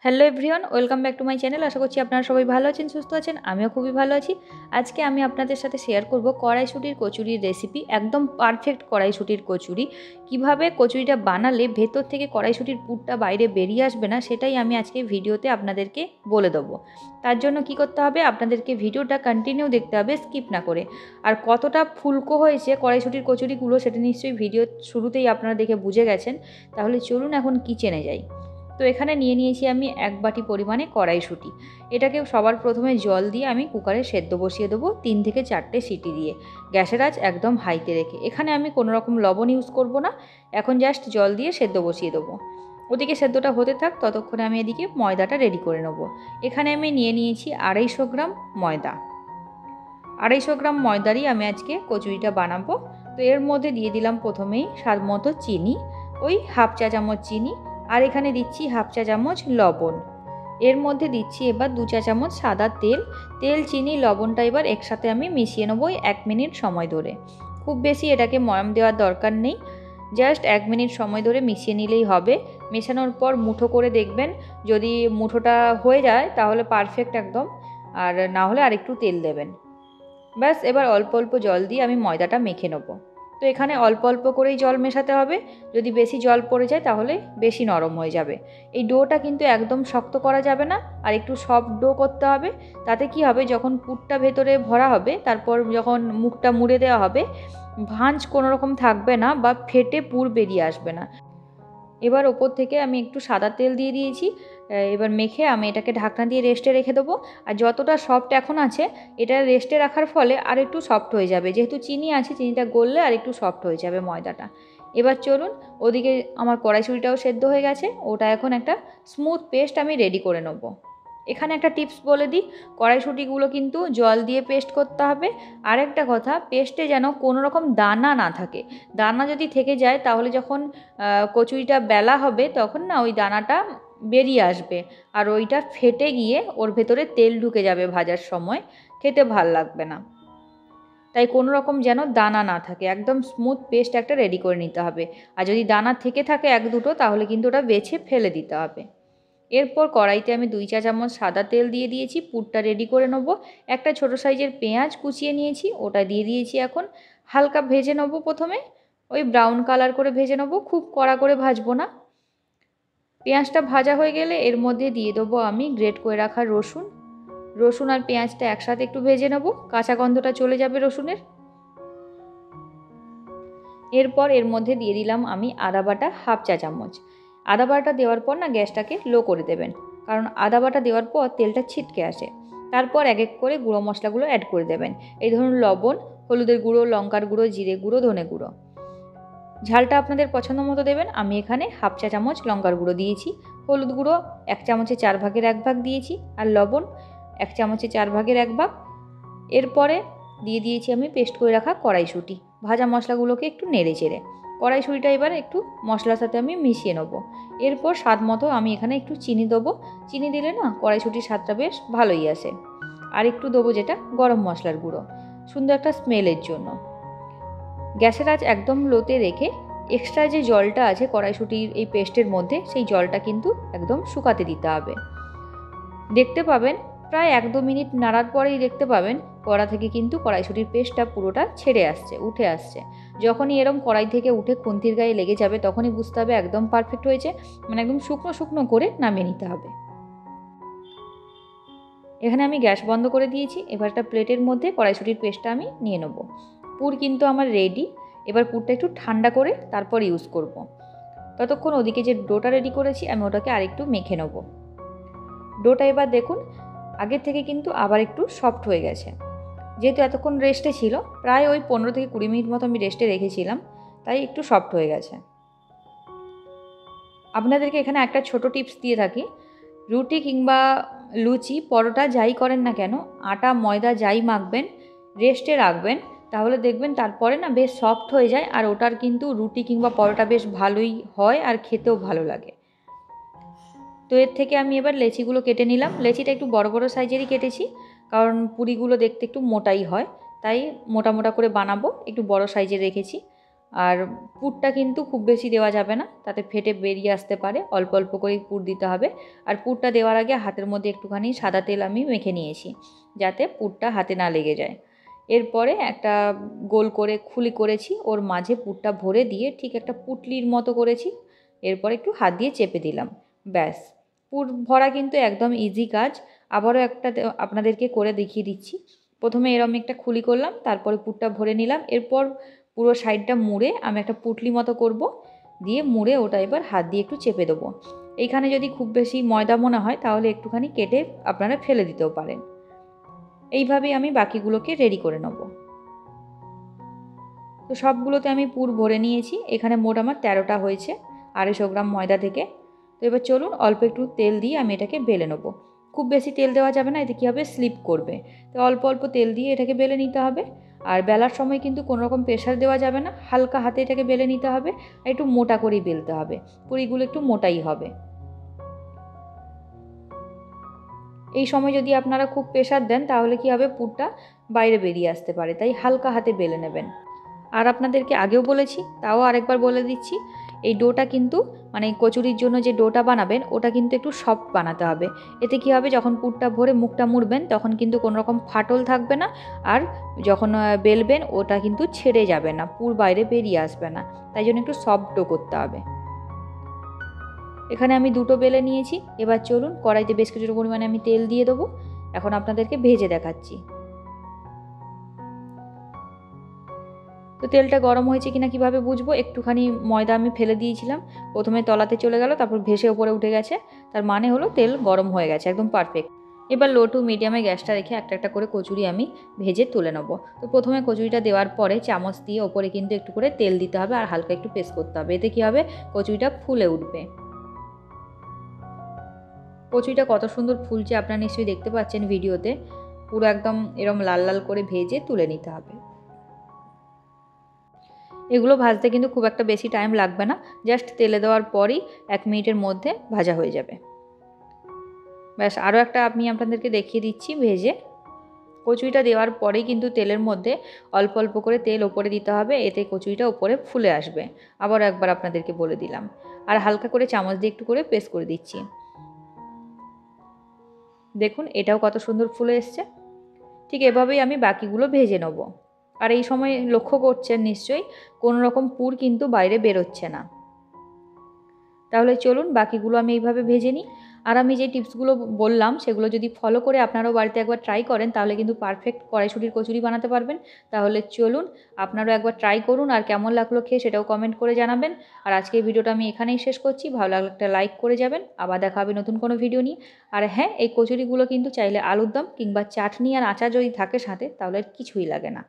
Hello everyone, welcome back to my channel. আশা করছি আপনারা সবাই ভালো আছেন, সুস্থ আছেন। আমিও খুবই ভালো আছি। আজকে আমি আপনাদের সাথে শেয়ার করব কড়াইশুঁটির কচুরির রেসিপি। একদম পারফেক্ট কড়াইশুঁটির কচুরি। কিভাবে কচুরিটা বানালে ভেতর থেকে কড়াইশুঁটির পুরটা বাইরে বেরিয়ে আসবে না, সেটাই আমি আজকে ভিডিওতে আপনাদেরকে বলে দেবো। তার জন্য কি করতে হবে, আপনাদেরকে ভিডিওটা কন্টিনিউ দেখতে হবে, স্কিপ না করে। আর কতটা ফুলকো হয়েছে কড়াইশুঁটির কচুরিগুলো সেটা নিশ্চয়ই ভিডিও শুরুতেই আপনারা দেখে বুঝে গেছেন। তাহলে চলুন এখন কিচেনে যাই। তো এখানে নিয়ে নিয়েছি আমি 1 বাটি পরিমাণে কড়াইশুঁটি। এটাকে সবার প্রথমে জল দিয়ে আমি কুকারে সেদ্ধ বসিয়ে দেবো 3 থেকে 4টে সিটি দিয়ে, গ্যাসের আঁচ একদম হাইতে রেখে। এখানে আমি কোনো রকম লবণ ইউজ করব না, এখন জাস্ট জল দিয়ে সেদ্ধ বসিয়ে দেবো। ওদিকে সেদ্ধটা হতে থাক, ততক্ষণে আমি এদিকে ময়দাটা রেডি করে নেব। এখানে আমি নিয়ে নিয়েছি 250 গ্রাম ময়দা। 250 গ্রাম ময়দারই আমি আজকে কচুরিটা বানাবো। তো এর মধ্যে দিয়ে দিলাম প্রথমেই স্বাদ মতো চিনি, ওই হাফ চা চামচ চিনি। আর এখানে দিচ্ছি হাফ চা চামচ লবণ। এর মধ্যে দিচ্ছি এবার 2 চা চামচ সাদা তেল। তেল, চিনি, লবণটা এবার একসাথে আমি মিশিয়ে নেবো 1 মিনিট সময় ধরে। খুব বেশি এটাকে ময়াম দেওয়ার দরকার নেই, জাস্ট 1 মিনিট সময় ধরে মিশিয়ে নিলেই হবে। মেশানোর পর মুঠো করে দেখবেন, যদি মুঠোটা হয়ে যায় তাহলে পারফেক্ট একদম, আর না হলে আরেকটু তেল দেবেন। ব্যাস, এবার অল্প অল্প জল দিয়ে আমি ময়দাটা মেখে নেবো। তো এখানে অল্প অল্প করেই জল মেশাতে হবে, যদি বেশি জল পড়ে যায় তাহলে বেশি নরম হয়ে যাবে। এই ডোটা কিন্তু একদম শক্ত করা যাবে না, আর একটু সফট ডো করতে হবে। তাতে কি হবে, যখন পুরটা ভেতরে ভরা হবে তারপর যখন মুখটা মুড়ে দেওয়া হবে, ভাঁজ কোনো রকম থাকবে না বা ফেটে পুর বেরিয়ে আসবে না। এবার ওপর থেকে আমি একটু সাদা তেল দিয়ে দিয়েছি। এবার মেখে আমি এটাকে ঢাকনা দিয়ে রেস্টে রেখে দেবো। আর যতটা সফট এখন আছে, এটা রেস্টে রাখার ফলে আর একটু সফট হয়ে যাবে, যেহেতু চিনি আছে, চিনিটা গললে আর একটু সফট হয়ে যাবে ময়দাটা। এবার চলুন, ওদিকে আমার কড়াইশুঁটিটাও সেদ্ধ হয়ে গেছে, ওটা এখন একটা স্মুথ পেস্ট আমি রেডি করে নেবো। এখানে একটা টিপস বলে দিই, কড়াইশুঁটিগুলো কিন্তু জল দিয়ে পেস্ট করতে হবে। আর একটা কথা, পেস্টে যেন কোনো রকম দানা না থাকে। দানা যদি থেকে যায় তাহলে যখন কচুরিটা বেলা হবে তখন না ওই দানাটা বেরিয়ে আসবে, আর ওইটা ফেটে গিয়ে ওর ভেতরে তেল ঢুকে যাবে, ভাজার সময় খেতে ভাল লাগবে না। তাই কোনো রকম যেন দানা না থাকে, একদম স্মুথ পেস্ট একটা রেডি করে নিতে হবে। আর যদি দানা থেকে থাকে 1-2টো, তাহলে কিন্তু ওটা বেছে ফেলে দিতে হবে। এরপর কড়াইতে আমি 2 চা চামচ সাদা তেল দিয়ে দিয়েছি, পুরটা রেডি করে নেবো। একটা ছোটো সাইজের পেঁয়াজ কুচিয়ে নিয়েছি, ওটা দিয়ে দিয়েছি। এখন হালকা ভেজে নেবো, প্রথমে ওই ব্রাউন কালার করে ভেজে নেবো, খুব কড়া করে ভাজবো না। পেঁয়াজটা ভাজা হয়ে গেলে এর মধ্যে দিয়ে দেবো আমি গ্রেট করে রাখা রসুন। রসুন আর পেঁয়াজটা একসাথে একটু ভেজে নেবো, কাঁচা গন্ধটা চলে যাবে রসুনের। এরপর এর মধ্যে দিয়ে দিলাম আমি আদা বাটা হাফ চা চামচ। আদা বাটা দেওয়ার পর না গ্যাসটাকে লো করে দেবেন, কারণ আদা বাটা দেওয়ার পর তেলটা ছিটকে আসে। তারপর এক এক করে গুঁড়ো মশলাগুলো অ্যাড করে দেবেন। এই ধরুন লবণ, হলুদের গুঁড়ো, লঙ্কার গুঁড়ো, জিরে গুঁড়ো, ধনে গুঁড়ো। ঝালটা আপনাদের পছন্দ মতো দেবেন। আমি এখানে হাফ চা চামচ লঙ্কার গুঁড়ো দিয়েছি, হলুদ গুঁড়ো 1 চামচে 4 ভাগের 1 ভাগ দিয়েছি, আর লবণ 1 চামচে 4 ভাগের 1 ভাগ। এরপরে দিয়ে দিয়েছি আমি পেস্ট করে রাখা কড়াইশুঁটি। ভাজা মশলাগুলোকে একটু নেড়ে চেড়ে কড়াইশুঁটিটা এবার একটু মশলার সাথে আমি মিশিয়ে নেবো। এরপর স্বাদ মতো আমি এখানে একটু চিনি দেবো। চিনি দিলে না কড়াইশুঁটির স্বাদটা বেশ ভালোই আসে। আর একটু দেবো যেটা গরম মশলার গুঁড়ো, সুন্দর একটা স্মেলের জন্য। গ্যাসের আঁচ একদম লোতে রেখে এক্সট্রা যে জলটা আছে কড়াইশুঁটির এই পেস্টের মধ্যে, সেই জলটা কিন্তু একদম শুকাতে দিতে হবে। দেখতে পাবেন প্রায় 1-2 মিনিট নাড়ার পরেই দেখতে পাবেন কড়া থেকে কিন্তু কড়াইশুঁটির পেস্টটা পুরোটা ছেড়ে আসছে, উঠে আসছে। যখনই এরম কড়াই থেকে উঠে খুন্তির গায়ে লেগে যাবে তখনই বুঝতে হবে একদম পারফেক্ট হয়েছে, মানে একদম শুকনো শুকনো করে নামিয়ে নিতে হবে। এখানে আমি গ্যাস বন্ধ করে দিয়েছি। এবার একটা প্লেটের মধ্যে কড়াইশুঁটির পেস্টটা আমি নিয়ে নেব। পুর কিন্তু আমার রেডি। এবার পুরটা একটু ঠান্ডা করে তারপর ইউজ করব। ততক্ষণ ওদিকে যে ডোটা রেডি করেছি আমি ওটাকে আরেকটু মেখে নেব। ডোটা এবার দেখুন আগের থেকে কিন্তু আবার একটু সফট হয়ে গেছে, যেহেতু এতক্ষণ রেস্টে ছিল, প্রায় ওই 15 থেকে 20 মিনিট মতো আমি রেস্টে রেখেছিলাম, তাই একটু সফট হয়ে গেছে। আপনাদেরকে এখানে একটা ছোট টিপস দিয়ে থাকি, রুটি কিংবা লুচি, পরোটা যাই করেন না কেন, আটা ময়দা যাই মাখবেন, রেস্টে রাখবেন, তাহলে দেখবেন তারপরে না বেশ সফট হয়ে যায়, আর ওটার কিন্তু রুটি কিংবা পরোটা বেশ ভালোই হয় আর খেতেও ভালো লাগে। তো এর থেকে আমি এবার লেচিগুলো কেটে নিলাম। লেচিটা একটু বড় বড় সাইজেরই কেটেছি, কারণ পুরিগুলো দেখতে একটু মোটাই হয়, তাই মোটা মোটা করে বানাবো, একটু বড় সাইজের রেখেছি। আর পুরটা কিন্তু খুব বেশি দেওয়া যাবে না, তাতে ফেটে বেরিয়ে আসতে পারে। অল্প অল্প করেই পুর দিতে হবে। আর পুরটা দেওয়ার আগে হাতের মধ্যে একটুখানি সাদা তেল আমি মেখে নিয়েছি, যাতে পুরটা হাতে না লেগে যায়। এরপরে একটা গোল করে খুলি করেছি, ওর মাঝে পুরটা ভরে দিয়ে ঠিক একটা পুটলির মতো করেছি। এরপর একটু হাত দিয়ে চেপে দিলাম, ব্যাস। পুর ভরা কিন্তু একদম ইজি কাজ। আবারও একটা আপনাদেরকে করে দেখিয়ে দিচ্ছি। প্রথমে এরম একটা খুলি করলাম, তারপরে পুরটা ভরে নিলাম। এরপর পুরো সাইডটা মুড়ে আমি একটা পুটলি মতো করব, দিয়ে মুড়ে ওটা এবার হাত দিয়ে একটু চেপে দেবো। এইখানে যদি খুব বেশি ময়দা মনে হয় তাহলে একটুখানি কেটে আপনারা ফেলে দিতেও পারেন। এইভাবেই আমি বাকিগুলোকে রেডি করে নেব। তো সবগুলোতে আমি পুর ভরে নিয়েছি। এখানে মোট আমার 13টা হয়েছে 250 গ্রাম ময়দা থেকে। তো এবার চলুন অল্প একটু তেল দিয়ে আমি এটাকে বেলে নেবো। খুব বেশি তেল দেওয়া যাবে না, এতে কী হবে, স্লিপ করবে। তো অল্প অল্প তেল দিয়ে এটাকে বেলে নিতে হবে। আর বেলার সময় কিন্তু কোনো রকম প্রেশার দেওয়া যাবে না, হালকা হাতে এটাকে বেলে নিতে হবে। আর একটু মোটা করেই বেলতে হবে, পুরিগুলো একটু মোটাই হবে। এই সময় যদি আপনারা খুব প্রেশার দেন তাহলে কী হবে, পুরটা বাইরে বেরিয়ে আসতে পারে, তাই হালকা হাতে বেলে নেবেন। আর আপনাদেরকে আগেও বলেছি, তাও আরেকবার বলে দিচ্ছি, এই ডোটা কিন্তু মানে কচুরির জন্য যে ডোটা বানাবেন ওটা কিন্তু একটু সফট বানাতে হবে। এতে কী হবে, যখন পুরটা ভরে মুখটা মুড়বেন তখন কিন্তু কোনো রকম ফাটল থাকবে না। আর যখন বেলবেন ওটা কিন্তু ছেড়ে যাবে না, পুর বাইরে বেরিয়ে আসবে না। তাই জন্য একটু সফট ডো করতে হবে। এখানে আমি 2টো বেলে নিয়েছি। এবার চলুন কড়াইতে বেশ কিছুটা পরিমাণে আমি তেল দিয়ে দেবো। এখন আপনাদেরকে ভেজে দেখাচ্ছি। তো তেলটা গরম হয়েছে কিনা কীভাবে বুঝবো, একটুখানি ময়দা আমি ফেলে দিয়েছিলাম, প্রথমে তলাতে চলে গেল, তারপর ভেসে ওপরে উঠে গেছে। তার মানে হলো তেল গরম হয়ে গেছে, একদম পারফেক্ট। এবার লো টু মিডিয়ামে গ্যাসটা রেখে একটা একটা করে কচুরি আমি ভেজে তুলে নেব। তো প্রথমে কচুরিটা দেওয়ার পরে চামচ দিয়ে ওপরে কিন্তু একটু করে তেল দিতে হবে আর হালকা একটু প্রেস করতে হবে। এতে কী হবে, কচুরিটা ফুলে উঠবে। কচুরিটা কত সুন্দর ফুলছে আপনারা নিশ্চয়ই দেখতে পাচ্ছেন ভিডিওতে। পুরো একদম এরম লাল লাল করে ভেজে তুলে নিতে হবে। এগুলো ভাজতে কিন্তু খুব একটা বেশি টাইম লাগবে না, জাস্ট তেলে দেওয়ার পরই 1 মিনিটের মধ্যে ভাজা হয়ে যাবে। ব্যাস, আরও একটা আমি আপনাদেরকে দেখিয়ে দিচ্ছি ভেজে। কচুরিটা দেওয়ার পরেই কিন্তু তেলের মধ্যে অল্প অল্প করে তেল ওপরে দিতে হবে, এতে কচুরিটা ওপরে ফুলে আসবে। আবার একবার আপনাদেরকে বলে দিলাম। আর হালকা করে চামচ দিয়ে একটু করে প্রেস করে দিচ্ছি। দেখুন এটাও কত সুন্দর ফুলে এসছে। ঠিক এভাবেই আমি বাকিগুলো ভেজে নেব। আর এই সময় লক্ষ্য করছেন নিশ্চয়ই কোনো রকম পুর কিন্তু বাইরে বেরোচ্ছে না। তাহলে চলুন বাকিগুলো আমি এইভাবে ভেজে নিই। আর আমি যে টিপসগুলো বললাম সেগুলো যদি ফলো করে আপনারাও বাড়িতে একবার ট্রাই করেন তাহলে কিন্তু পারফেক্ট কড়াইশুঁটির কচুরি বানাতে পারবেন। তাহলে চলুন আপনারাও একবার ট্রাই করুন, আর কেমন লাগলো খেয়ে সেটাও কমেন্ট করে জানাবেন। আর আজকের ভিডিওটা আমি এখানেই শেষ করছি। ভালো লাগলে একটা লাইক করে যাবেন। আবার দেখা হবে নতুন কোনো ভিডিও নিয়ে। আর হ্যাঁ, এই কচুরিগুলো কিন্তু চাইলে আলুর দম কিংবা চাটনি আর আচার যদি থাকে সাথে তাহলে কিছুই লাগে না।